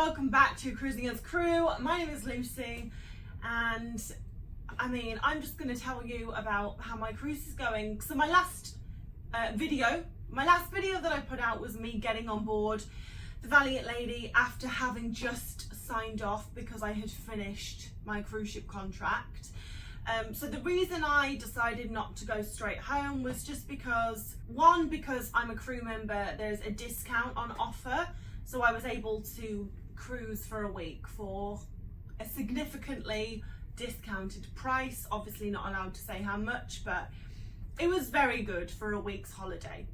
welcome back to Cruising as Crew. My name is Lucy, and I'm just going to tell you about how my cruise is going. So my last video that I put out was me getting on board the Valiant lady after having just signed off because I had finished my cruise ship contract. So the reason I decided not to go straight home was just because I'm a crew member, there's a discount on offer. So I was able to cruise for a week for a significantly discounted price. Obviously not allowed to say how much, but it was very good for a week's holiday.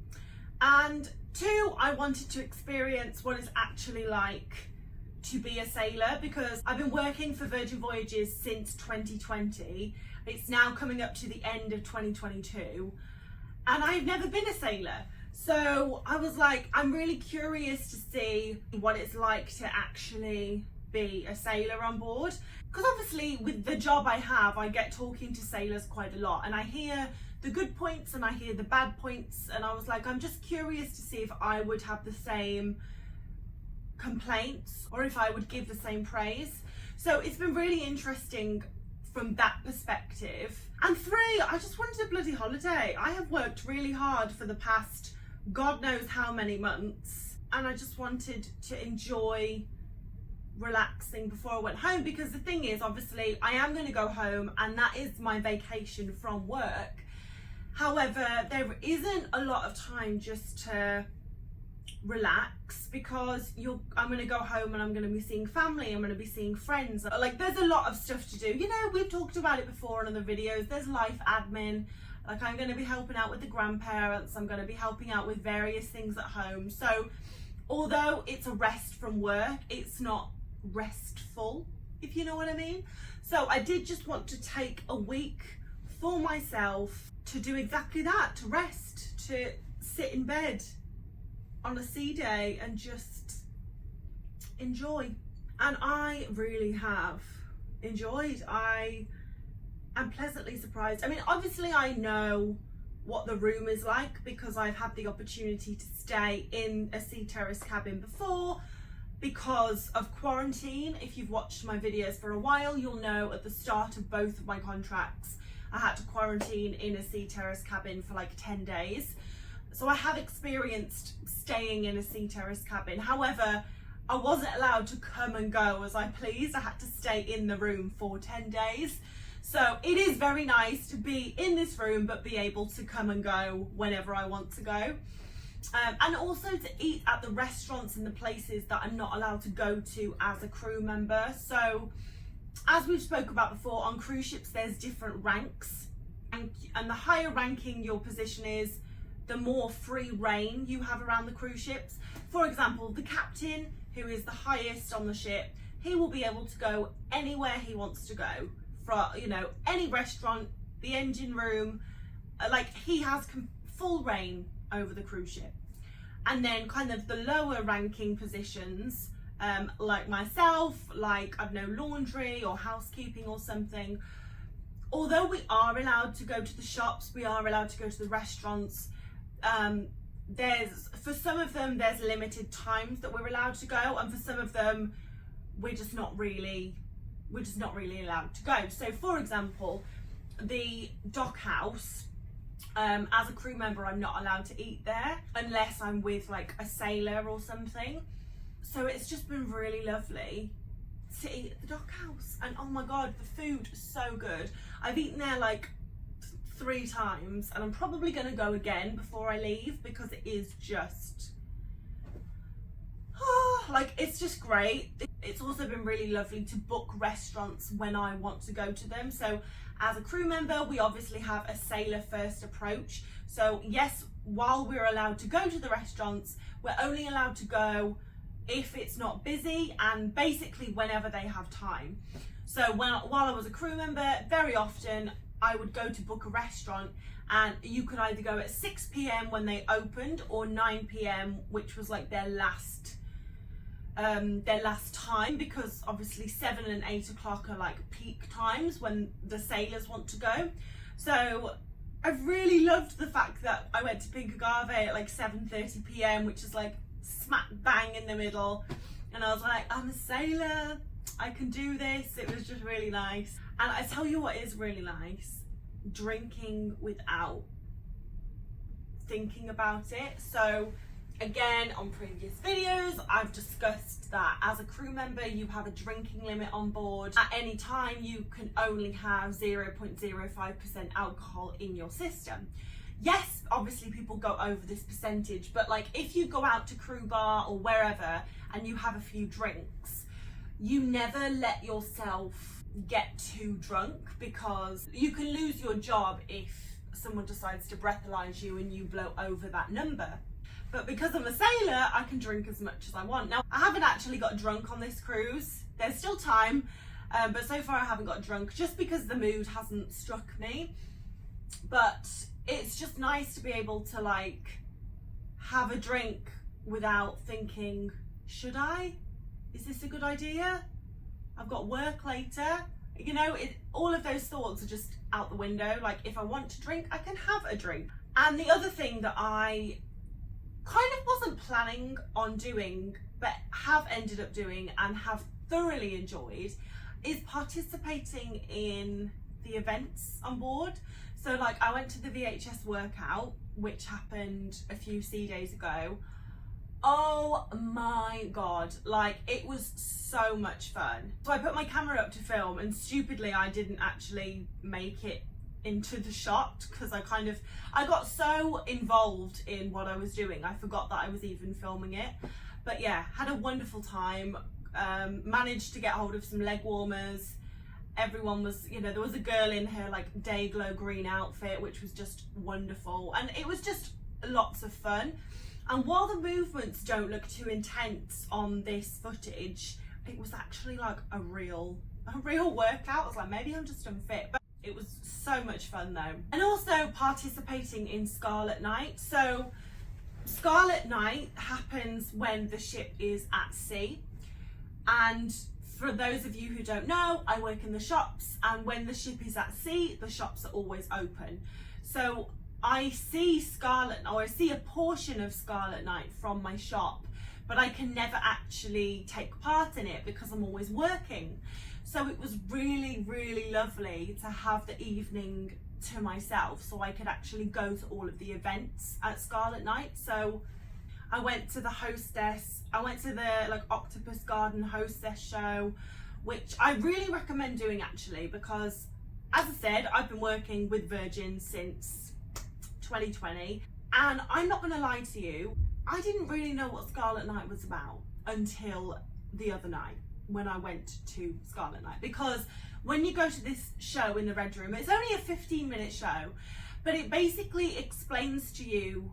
And two, I wanted to experience what it's actually like to be a sailor, because I've been working for Virgin Voyages since 2020. It's now coming up to the end of 2022 and I've never been a sailor. So I was like, I'm really curious to see what it's like to actually be a sailor on board. Because obviously with the job I have, I get talking to sailors quite a lot and I hear the good points and I hear the bad points, and I was like, I'm just curious to see if I would have the same complaints or if I would give the same praise. So it's been really interesting from that perspective. And three, I just wanted a bloody holiday. I have worked really hard for the past God knows how many months, and I just wanted to enjoy relaxing before I went home, because the thing is, obviously I am going to go home and that is my vacation from work. However, there isn't a lot of time just to relax, because I'm going to go home and I'm going to be seeing family, I'm going to be seeing friends. Like, there's a lot of stuff to do. You know, we've talked about it before in other videos. There's life admin. Like, I'm going to be helping out with the grandparents. I'm going to be helping out with various things at home. So although it's a rest from work, it's not restful, if you know what I mean. So I did just want to take a week for myself to do exactly that, to rest, to sit in bed on a sea day and just enjoy. And I really have enjoyed. I am pleasantly surprised. I mean, obviously I know what the room is like because I've had the opportunity to stay in a sea terrace cabin before because of quarantine. If you've watched my videos for a while, you'll know at the start of both of my contracts I had to quarantine in a sea terrace cabin for like 10 days. So I have experienced staying in a sea terrace cabin. However, I wasn't allowed to come and go as I pleased. I had to stay in the room for 10 days. So it is very nice to be in this room but be able to come and go whenever I want to go. And also to eat at the restaurants and the places that I'm not allowed to go to as a crew member. So as we've spoke about before, on cruise ships there's different ranks, and the higher ranking your position is, the more free reign you have around the cruise ships. For example, the captain, who is the highest on the ship, he will be able to go anywhere he wants to go, from, you know, any restaurant, the engine room, like he has full reign over the cruise ship. And then kind of the lower ranking positions, like myself, like, I don't know, laundry or housekeeping or something, although we are allowed to go to the shops, we are allowed to go to the restaurants, for some of them there's limited times that we're allowed to go, and for some of them we're just not really allowed to go. So for example, the dock house, as a crew member I'm not allowed to eat there unless I'm with like a sailor or something. So it's just been really lovely to eat at the dock house, and oh my god, the food is so good. I've eaten there like 3 times and I'm probably going to go again before I leave, because it is just like, it's just great. It's also been really lovely to book restaurants when I want to go to them. So as a crew member, we obviously have a sailor first approach. So yes, while we're allowed to go to the restaurants, we're only allowed to go if it's not busy and basically whenever they have time. So while I was a crew member, very often I would go to book a restaurant and you could either go at 6 p.m. when they opened, or 9 p.m. which was like their last time, because obviously 7 and 8 o'clock are like peak times when the sailors want to go. So I've really loved the fact that I went to Pink Agave at like 7:30 p.m, which is like smack bang in the middle, and I was like, I'm a sailor, I can do this. It was just really nice. And I tell you what is really nice, drinking without thinking about it. So again, on previous videos, I've discussed that as a crew member, you have a drinking limit on board. At any time, you can only have 0.05% alcohol in your system. Yes, obviously people go over this percentage, but like if you go out to crew bar or wherever and you have a few drinks, you never let yourself get too drunk, because you can lose your job if someone decides to breathalyze you and you blow over that number. But because I'm a sailor, I can drink as much as I want. Now, I haven't actually got drunk on this cruise. There's still time, but so far I haven't got drunk just because the mood hasn't struck me. But it's just nice to be able to like have a drink without thinking, should I? Is this a good idea? I've got work later. You know, all of those thoughts are just out the window. Like if I want to drink, I can have a drink. And the other thing that I kind of wasn't planning on doing, but have ended up doing and have thoroughly enjoyed, is participating in the events on board. So like I went to the VHS workout, which happened a few sea days ago. Oh my God, like it was so much fun. So I put my camera up to film, and stupidly I didn't actually make it into the shot because I got so involved in what I was doing, I forgot that I was even filming it. But yeah, had a wonderful time. Managed to get hold of some leg warmers. Everyone was, you know, there was a girl in her like day glow green outfit, which was just wonderful, and it was just lots of fun. And while the movements don't look too intense on this footage, it was actually like a real workout. I was like, maybe I'm just unfit, but it was so much fun though. And also participating in Scarlet Night. So Scarlet Night happens when the ship is at sea. And for those of you who don't know, I work in the shops, and when the ship is at sea, the shops are always open. So I see a portion of Scarlet Night from my shop, but I can never actually take part in it because I'm always working. So it was really, really lovely to have the evening to myself so I could actually go to all of the events at Scarlet Night. So I went to the hostess, I went to the like Octopus Garden hostess show, which I really recommend doing actually, because as I said, I've been working with Virgin since 2020, and I'm not gonna lie to you, I didn't really know what Scarlet Night was about until the other night when I went to Scarlet Night. Because when you go to this show in the Red Room, it's only a 15-minute show, but it basically explains to you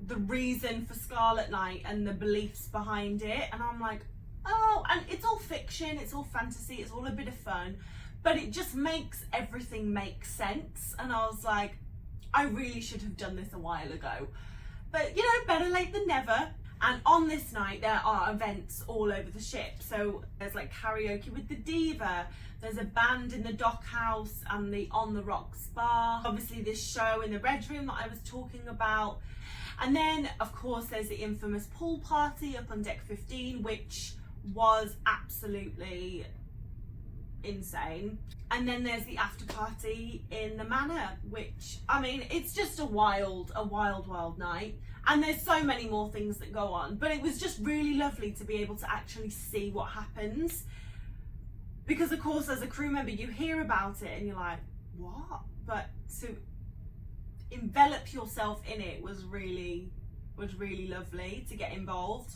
the reason for Scarlet Night and the beliefs behind it. And I'm like, oh, and it's all fiction, it's all fantasy, it's all a bit of fun, but it just makes everything make sense. And I was like, I really should have done this a while ago, but you know, better late than never. And on this night there are events all over the ship. So there's like karaoke with the Diva, there's a band in the dock house and the On the Rocks bar, obviously this show in the Red Room that I was talking about. And then of course there's the infamous pool party up on deck 15, which was absolutely insane. And then there's the after party in the manor, which, I mean, it's just a wild night. And there's so many more things that go on, but it was just really lovely to be able to actually see what happens. Because of course, as a crew member, you hear about it and you're like, what? But to envelop yourself in it was really lovely to get involved.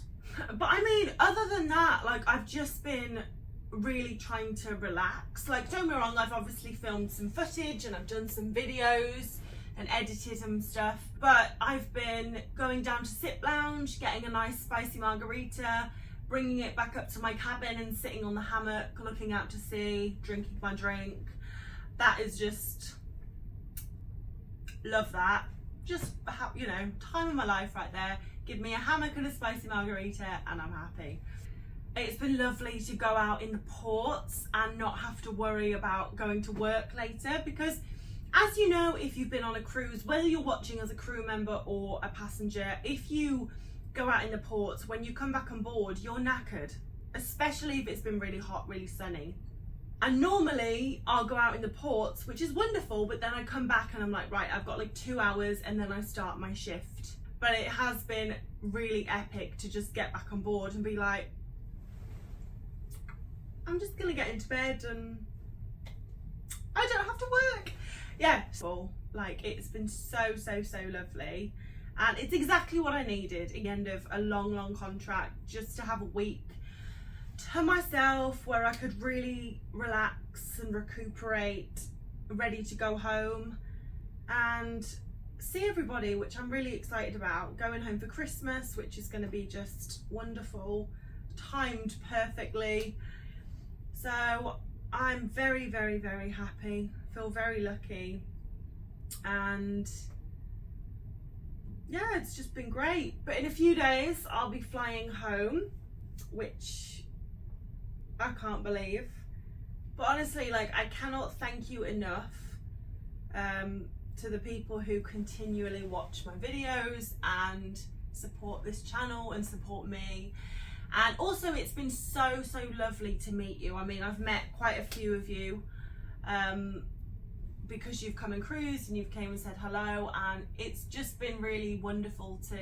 But I mean, other than that, like, I've just been really trying to relax. Like, don't get me wrong, I've obviously filmed some footage and I've done some videos and edited and stuff, but I've been going down to Sip Lounge, getting a nice spicy margarita, bringing it back up to my cabin and sitting on the hammock, looking out to sea, drinking my drink. That is just, love that. Just, you know, time of my life right there. Give me a hammock and a spicy margarita and I'm happy. It's been lovely to go out in the ports and not have to worry about going to work later, because as you know, if you've been on a cruise, whether you're watching as a crew member or a passenger, if you go out in the ports, when you come back on board, you're knackered, especially if it's been really hot, really sunny. And normally I'll go out in the ports, which is wonderful, but then I come back and I'm like, right, I've got like 2 hours and then I start my shift. But it has been really epic to just get back on board and be like, I'm just gonna get into bed and I don't have to work. Yeah, so like it's been so lovely. And it's exactly what I needed at the end of a long contract, just to have a week to myself where I could really relax and recuperate, ready to go home and see everybody, which I'm really excited about. Going home for Christmas, which is going to be just wonderful, timed perfectly. So I'm very happy, feel very lucky, and yeah, it's just been great. But in a few days I'll be flying home, which I can't believe. But honestly, like, I cannot thank you enough to the people who continually watch my videos and support this channel and support me. And also, it's been so lovely to meet you. I mean, I've met quite a few of you because you've come and cruised and you've came and said hello, and it's just been really wonderful to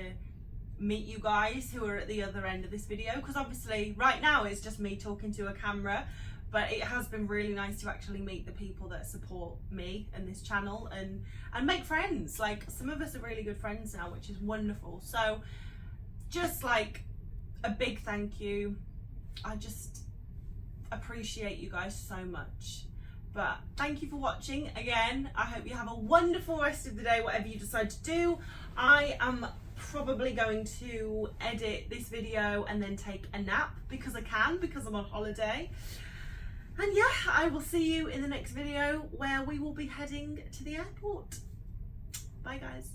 meet you guys who are at the other end of this video, because obviously right now it's just me talking to a camera, but it has been really nice to actually meet the people that support me and this channel and make friends. Like, some of us are really good friends now, which is wonderful. So just like a big thank you. I just appreciate you guys so much. But thank you for watching again. I hope you have a wonderful rest of the day, whatever you decide to do. I am probably going to edit this video and then take a nap because I can, because I'm on holiday. And yeah, I will see you in the next video where we will be heading to the airport. Bye guys.